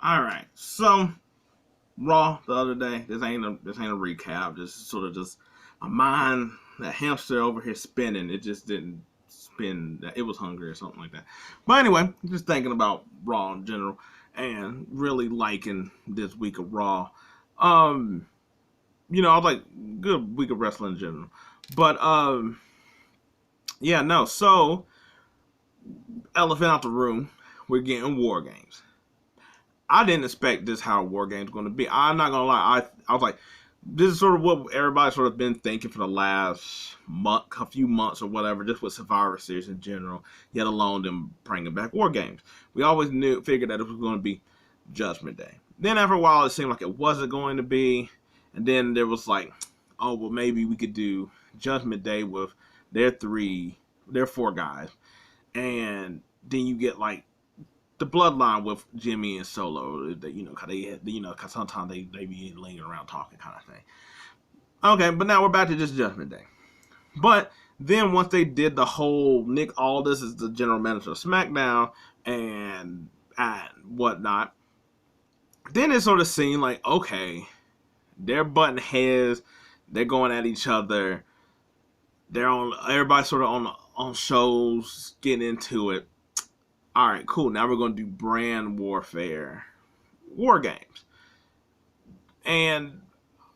All right, so Raw the other day. This ain't a recap. Just sort of just a mind, that hamster over here spinning. It just didn't spin. It was hungry or something like that. But anyway, just thinking about Raw in general and really liking this week of Raw. Um, I was like good week of wrestling in general. But yeah, no. So elephant out the room. We're getting War Games. I didn't expect this how War Games going to be. I'm not gonna lie. I was like, this is sort of what everybody's sort of been thinking for the last month, a few months or whatever, just with Survivor Series in general. Yet alone them bringing back War Games. We always figured that it was going to be Judgment Day. Then after a while, it seemed like it wasn't going to be, and then there was like, oh well, maybe we could do Judgment Day with their four guys, and then you get like the bloodline with Jimmy and Solo, cause sometimes they be lingering around talking kind of thing. Okay, but now we're back to just Judgment Day. But then once they did the whole Nick Aldis is the general manager of SmackDown and whatnot, then it sort of seemed like, okay, they're butting heads, they're going at each other, everybody sort of on shows getting into it. All right, cool. Now we're going to do brand warfare, War Games, and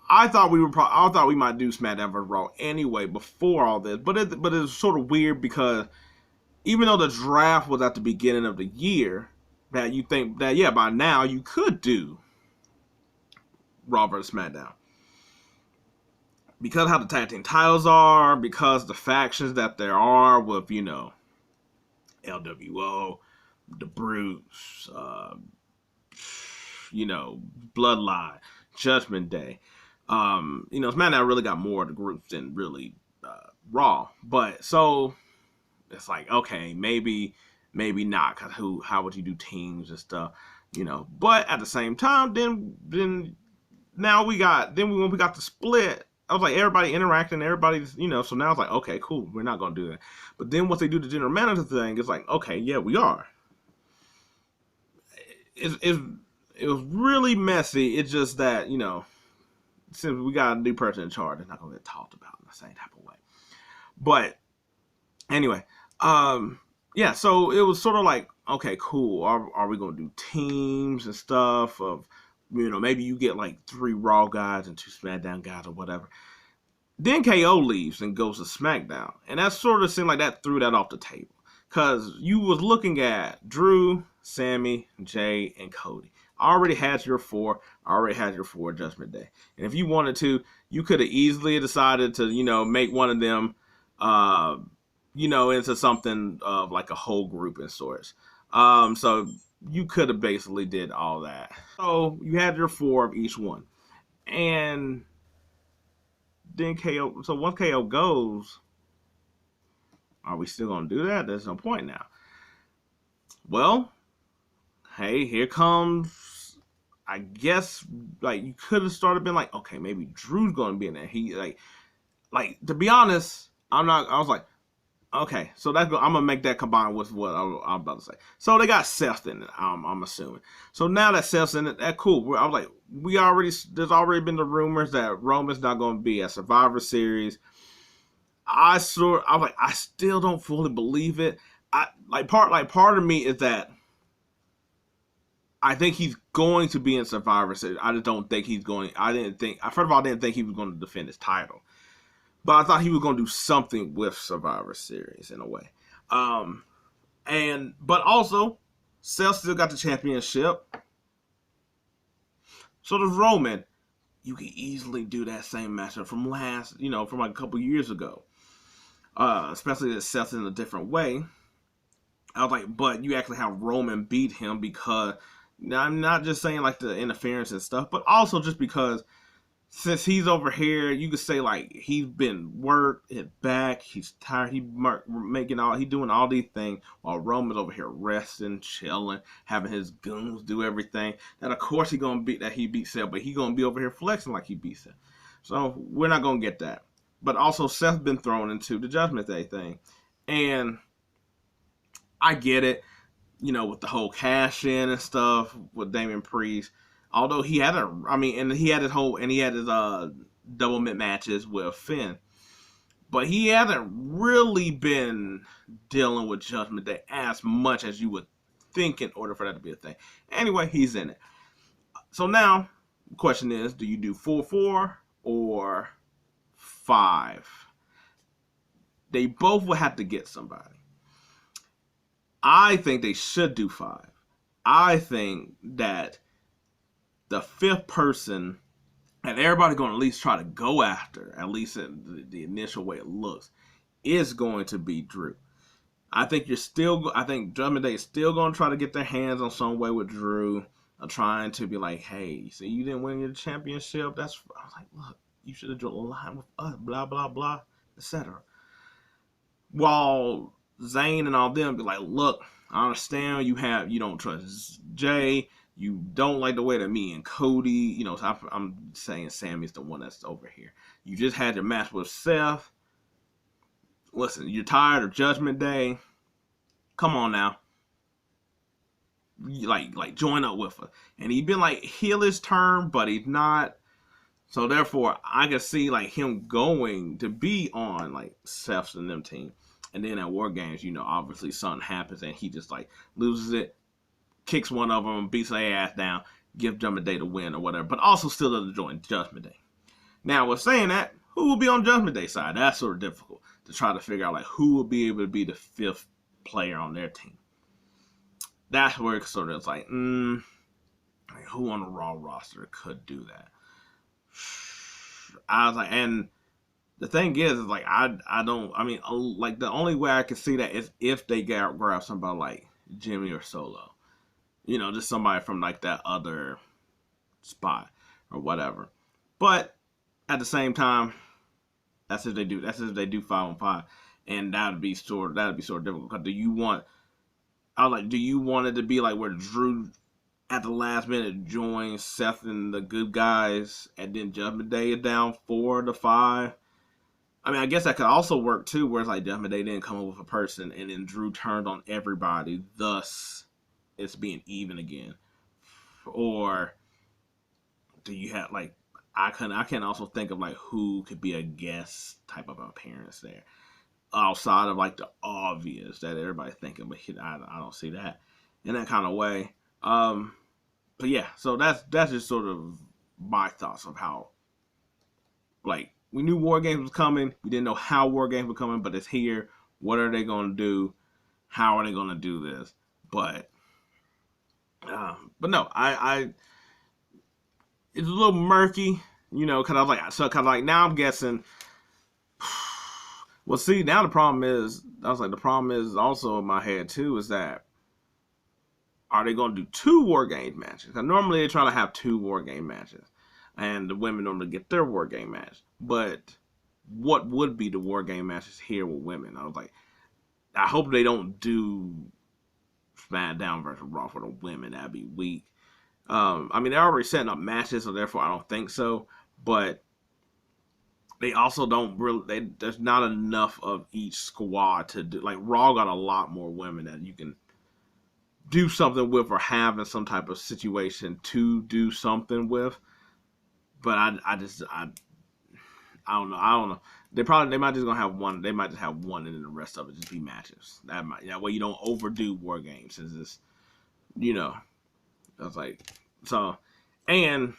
I thought we might do SmackDown vs. Raw anyway before all this, but it's sort of weird because even though the draft was at the beginning of the year, that you think that by now you could do Raw vs. SmackDown because of how the tag team titles are, because the factions that there are with LWO. The Brutes, Bloodline, Judgment Day. SmackDown really got more of the groups than really Raw. But so it's like, okay, maybe not. Cause how would you do teams and stuff? But at the same time, then when we got the split, I was like, everybody interacting, everybody's, so now it's like, okay, cool, we're not gonna do that. But then once they do the general manager thing, it's like, okay, yeah, we are. It was really messy. It's just that, since we got a new person in charge, it's not going to get talked about in the same type of way. But anyway, yeah, so it was sort of like, okay, cool. Are we going to do teams and stuff of, maybe you get like 3 Raw guys and 2 SmackDown guys or whatever. Then KO leaves and goes to SmackDown. And that sort of seemed like that threw that off the table. Because you was looking at Drew, Sammy, Jay, and Cody. I already had your 4. I already had your 4 Judgment Day. And if you wanted to, you could have easily decided to, make one of them, into something of like a whole group in sorts. So you could have basically did all that. So you had your 4 of each one. And then KO, so once KO goes, are we still going to do that? There's no point now. Well, hey, here comes, I guess, like, you could have started being like, okay, maybe Drew's going to be in there. He, like, to be honest, I was like, okay, so I'm going to make that combine with what I'm about to say. So they got Seth in it, I'm assuming. So now that Seth's in it, that's cool. I was like, there's already been the rumors that Roman's not going to be at Survivor Series. I was like, I still don't fully believe it. Part of me is that I think he's going to be in Survivor Series. I just don't think he's going. First of all, I didn't think he was going to defend his title, but I thought he was going to do something with Survivor Series in a way. But also, Seth still got the championship. So does Roman. You can easily do that same matchup from from like a couple years ago. Especially that Seth's in a different way. I was like, but you actually have Roman beat him because, now I'm not just saying like the interference and stuff, but also just because since he's over here, you could say like he's been worked, his back, he's tired, he's doing all these things while Roman's over here resting, chilling, having his goons do everything. And of course he beat Seth, but he gonna be over here flexing like he beat Seth. So we're not gonna get that. But also Seth's been thrown into the Judgment Day thing. And I get it. with the whole cash in and stuff with Damian Priest. Although he had and he had his double mid matches with Finn, but he hasn't really been dealing with Judgment Day as much as you would think in order for that to be a thing. Anyway, he's in it. So now, the question is, do you do 4-4 or 5? They both will have to get somebody. I think they should do 5. I think that the 5th person, and everybody's going to at least try to go after, at least in the initial way it looks, is going to be Drew. I think Judgment Day is still going to try to get their hands on some way with Drew, trying to be like, hey, so you didn't win your championship? I was like, look, you should have drawn a line with us, blah, blah, blah, etc. While Zayn and all them be like, look, I understand you don't trust Jay, you don't like the way that me and Cody, so I'm saying Sammy's the one that's over here. You just had your match with Seth. Listen, you're tired of Judgment Day. Come on now. Like join up with us. And he'd been like heel his turn, but he's not. So therefore, I could see like him going to be on like Seth's and them team. And then at War Games, obviously something happens and he just like loses it, kicks one of them, beats their ass down, gives Judgment Day the win or whatever, but also still doesn't join Judgment Day. Now, with saying that, who will be on Judgment Day side? That's sort of difficult to try to figure out like who will be able to be the 5th player on their team. That's where it sort of is like, who on the Raw roster could do that? I was like, and the thing is like, like the only way I can see that is if they grab somebody like Jimmy or Solo. Just somebody from like that other spot or whatever. But at the same time, that's if they do 5-on-5, and that'd be sort of difficult. Because do you want it to be like where Drew at the last minute joins Seth and the good guys, and then Judgment Day is down 4-5? I guess that could also work too, where it's like Judgment Day didn't come up with a person, and then Drew turned on everybody, thus it's being even again. Or do you have like I can also think of like who could be a guest type of appearance there outside of like the obvious that everybody's thinking, but I don't see that in that kind of way. But yeah, so that's just sort of my thoughts of how, like, we knew War Games was coming. We didn't know how War Games were coming, but it's here. What are they going to do? How are they going to do this? But no, I it's a little murky, because I was like, now I'm guessing. Well, see, now the problem is also in my head too, is that are they going to do 2 War Games matches? Because normally they try to have 2 War Game matches, and the women normally get their War Game match. But what would be the War Game matches here with women? I was like, I hope they don't do SmackDown versus Raw for the women. That'd be weak. They're already setting up matches, so therefore I don't think so. But they also don't really. There's not enough of each squad to do. Like Raw got a lot more women that you can do something with or have in some type of situation to do something with. But I don't know. They might just gonna have one. They might just have one, and then the rest of it just be matches. That way you don't overdo War Games. It's just, I was like, so, and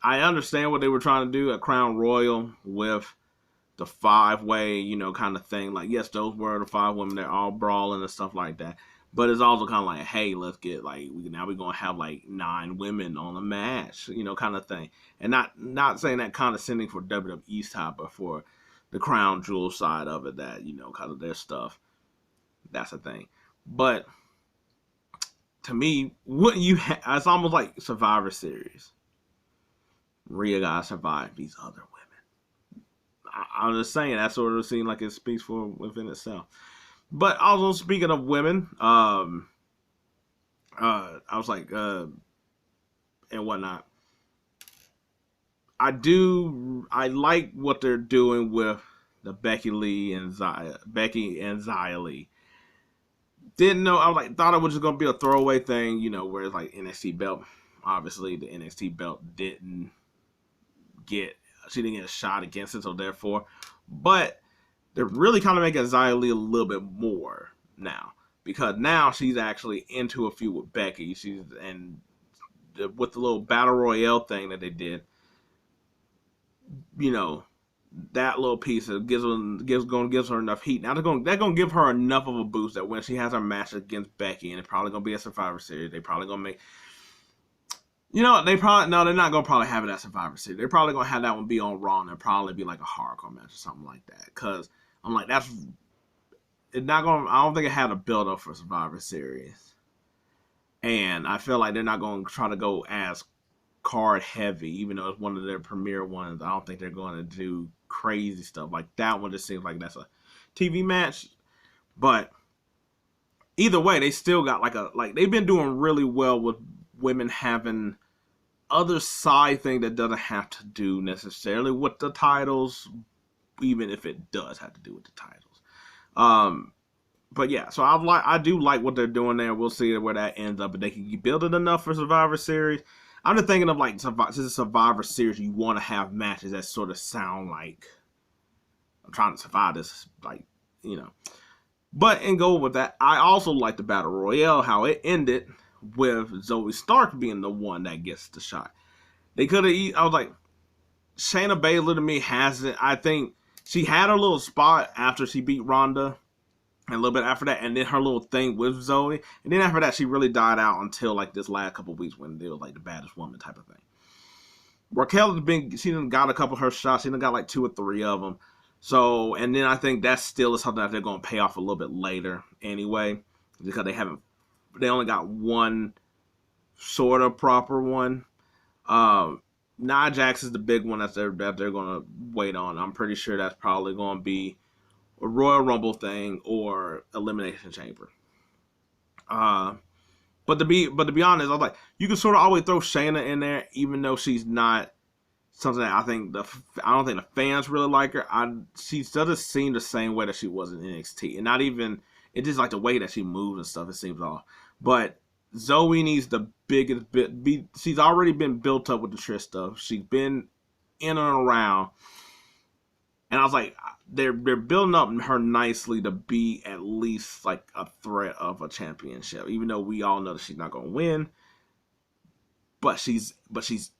I understand what they were trying to do at Crown Royal with the 5-way, kind of thing. Like, yes, those were the 5 women. They're all brawling and stuff like that. But it's also kind of like, hey, let's get like we're gonna have like 9 women on a match, kind of thing. And not saying that condescending for WWE side, but for the Crown Jewel side of it, that kind of their stuff. That's a thing. But to me, wouldn't you? It's almost like Survivor Series. Rhea gotta survive these other women. I'm just saying that sort of seems like it speaks for within itself. But also speaking of women, I was like, and whatnot. I like what they're doing with the Becky and Xia Li. Didn't know. I was like, thought it was just gonna be a throwaway thing, where it's like NXT belt. Obviously, the NXT belt get she didn't get a shot against it, so therefore, but they're really kind of making Xia Li a little bit more now, because now she's actually into a feud with Becky. And with the little battle royale thing that they did, you know, that little piece that gives her enough heat. Now they're gonna give her enough of a boost that when she has her match against Becky, and it's probably gonna be a Survivor Series, they probably gonna make. They're not gonna probably have it at Survivor Series. They're probably gonna have that one be on Raw, and it'll probably be like a hardcore match or something like that. Cause I'm like, it's not gonna. I don't think it had a build up for Survivor Series, and I feel like they're not gonna try to go as card heavy, even though it's one of their premier ones. I don't think they're going to do crazy stuff like that one. Just seems like that's a TV match, but either way, they still got they've been doing really well with women having other side thing that doesn't have to do necessarily with the titles, even if it does have to do with the titles. But yeah, so I do like what they're doing there. We'll see where that ends up, but they can build it enough for Survivor Series. I'm just thinking of this is Survivor Series. You want to have matches that sort of sound like I'm trying to survive this, But in go with that, I also like the Battle Royale, how it ended with Zoey Stark being the one that gets the shot. They could have. I was like, Shayna Baszler to me has it. I think she had her little spot after she beat Ronda. And a little bit after that, and then her little thing with Zoey. And then after that, she really died out until this last couple of weeks when they were the baddest woman type of thing. Raquel she done got a couple of her shots. She done got 2 or 3 of them. So, and then I think that still is something that they're going to pay off a little bit later anyway. Because they only got one sort of proper one. Nia Jax is the big one that they're going to wait on. I'm pretty sure that's probably going to be a Royal Rumble thing or Elimination Chamber. But to be honest, I was like, you can sort of always throw Shayna in there, even though she's not something that I don't think the fans really like her. She doesn't seem the same way that she was in NXT, and not even it's just the way that she moves and stuff. It seems off. But Zoey needs the biggest bit. She's already been built up with the Trish stuff. She's been in and around. And I was like, they're building up her nicely to be at least a threat of a championship, even though we all know that she's not going to win. But she's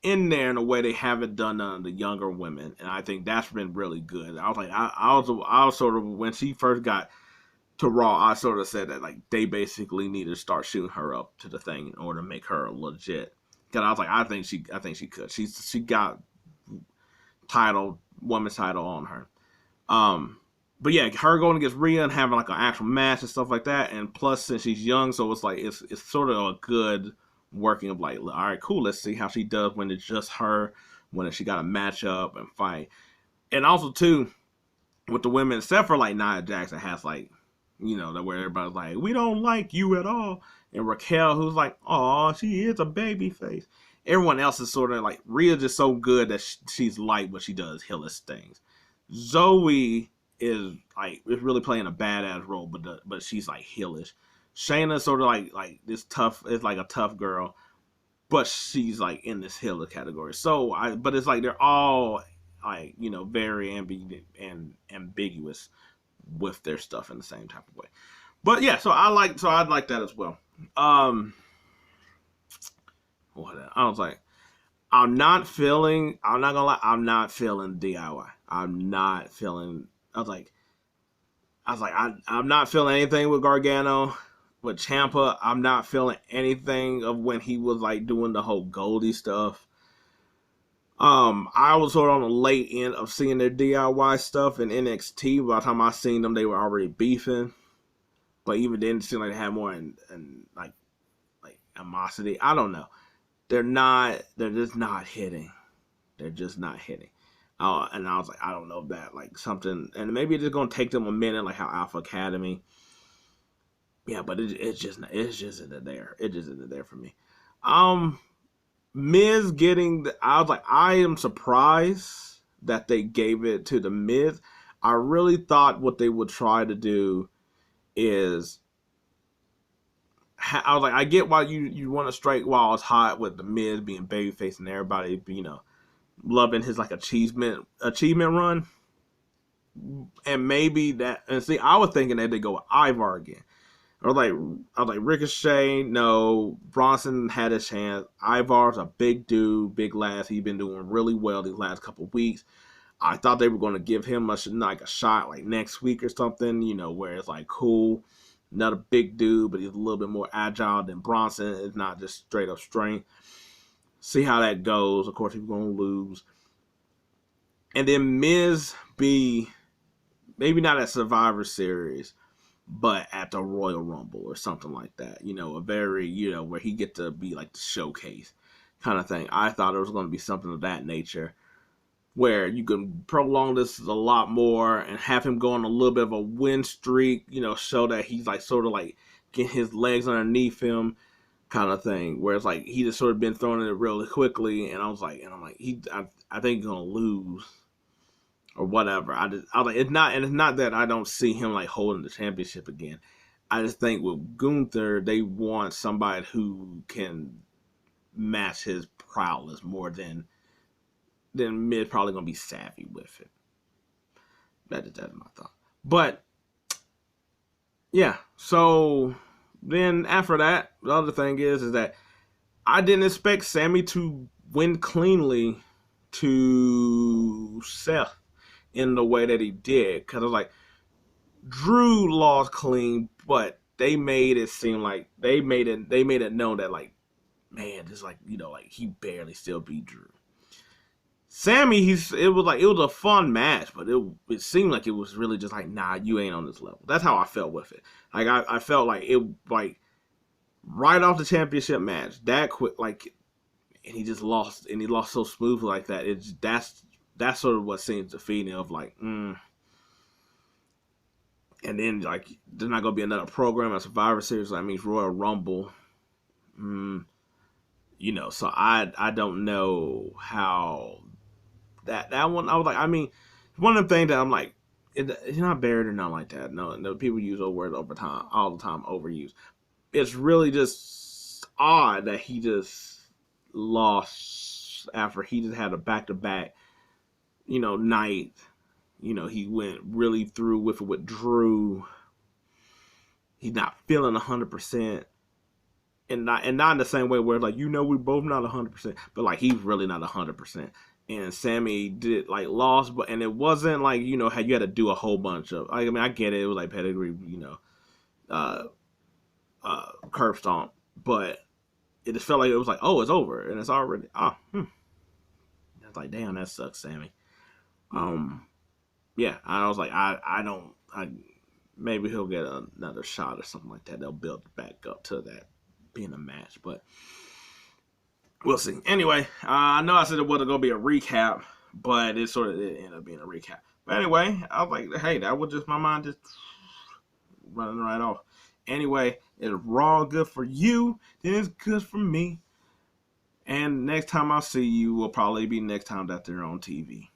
in there in a way they haven't done none of the younger women, and I think that's been really good. I was like, I was sort of when she first got to Raw, I sort of said that they basically need to start shooting her up to the thing in order to make her legit. Because I was like, I think she could. She got women's title on her. But yeah, her going against Rhea and having an actual match and stuff like that, and plus since she's young, so it's it's sort of a good working of all right, cool, let's see how she does when it's just her, when she got to match up and fight. And also too, with the women, except for Nia Jax, that has where everybody's we don't like you at all, and Raquel, who's oh, she is a baby face. Everyone else is sort of Rhea's just so good that she's light, but she does heelish things. Zoey is really playing a badass role, but she's heelish. Shayna's sort of this tough, is a tough girl, but she's in this healer category. So but it's they're all very ambiguous with their stuff in the same type of way. But yeah, I'd like that as well. What I was like, I'm not feeling DIY. I'm not feeling, I'm not feeling anything with Gargano, with Ciampa. I'm not feeling anything of when he was doing the whole Goldie stuff. I was sort of on the late end of seeing their DIY stuff in NXT. By the time I seen them, they were already beefing. But even then, it seemed like they had more and animosity. I don't know. They're just not hitting. They're just not hitting. And I was like, I don't know if that something, and maybe it's just gonna take them a minute, how Alpha Academy. Yeah, but it's just isn't there. It just isn't there for me. Miz getting I was like, I am surprised that they gave it to the Miz. I really thought what they would try to do is I was like, I get why you want to strike while it's hot with the Miz being babyface and everybody, loving his like achievement run, and maybe that. And see, I was thinking that they go with Ivar again. I was like Ricochet. No, Bronson had a chance. Ivar's a big dude, big lass. He's been doing really well these last couple of weeks. I thought they were going to give him a shot like next week or something, where it's like cool. Not a big dude, but he's a little bit more agile than Bronson. It's not just straight up strength. See how that goes. Of course, he's going to lose. And then Miz be maybe not at Survivor Series, but at the Royal Rumble or something like that. A very, where he get to be like the showcase kind of thing. I thought it was going to be something of that nature, where you can prolong this a lot more and have him go on a little bit of a win streak, show that he's like sort of like getting his legs underneath him kind of thing, where it's like he just sort of been throwing it really quickly, and I'm like, I think he's gonna lose or whatever. I was like, it's not that I don't see him like holding the championship again. I just think with Gunther, they want somebody who can match his prowess more than Miz probably gonna be savvy with it. That's my thought. But yeah, so then after that, the other thing is that I didn't expect Sammy to win cleanly to Seth in the way that he did, because I was like, Drew lost clean, but they made it seem like they made it known that like, man, just like like he barely still beat Drew. Sammy, it was a fun match, but it seemed like it was really just like, nah, you ain't on this level. That's how I felt with it. Like I felt like it, like right off the championship match, that quick, like, and he just lost, and he lost so smoothly like that. That's sort of what seems the feeling of like, and then like there's not gonna be another program at Survivor Series. That means Royal Rumble. So I don't know how. That one, I was like, one of the things that I'm like, it's not buried or nothing like that. No, people use those words all the time, overused. It's really just odd that he just lost after he just had a back-to-back, night. He went really through with it with Drew. He's not feeling 100%. And not in the same way where like, we're both not 100%, but like he's really not 100%. And Sammy did like lost, and it wasn't like how you had to do a whole bunch of. I get it. It was like pedigree, curb stomp, but it just felt like it was like, oh, it's over, and it's already. I was like, damn, that sucks, Sammy. Yeah, I was like, maybe he'll get another shot or something like that. They'll build it back up to that being a match, but. We'll see. Anyway, I know I said it wasn't going to be a recap, but it ended up being a recap. But anyway, I was like, hey, that was just my mind just running right off. Anyway, if Raw good for you, then it's good for me. And next time I see you will probably be next time that they're on TV.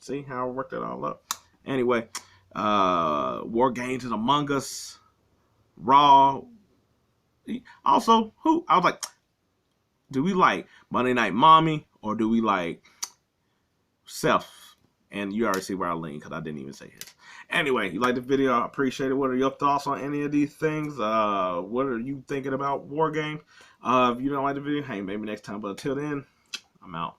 See how I worked it all up? Anyway, War Games is Among Us. Raw. Also, I was like, do we like Monday Night Mommy or do we like Seth? And you already see where I lean because I didn't even say his. Anyway, you like the video? I appreciate it. What are your thoughts on any of these things? What are you thinking about War Games? If you don't like the video, hey, maybe next time. But until then, I'm out.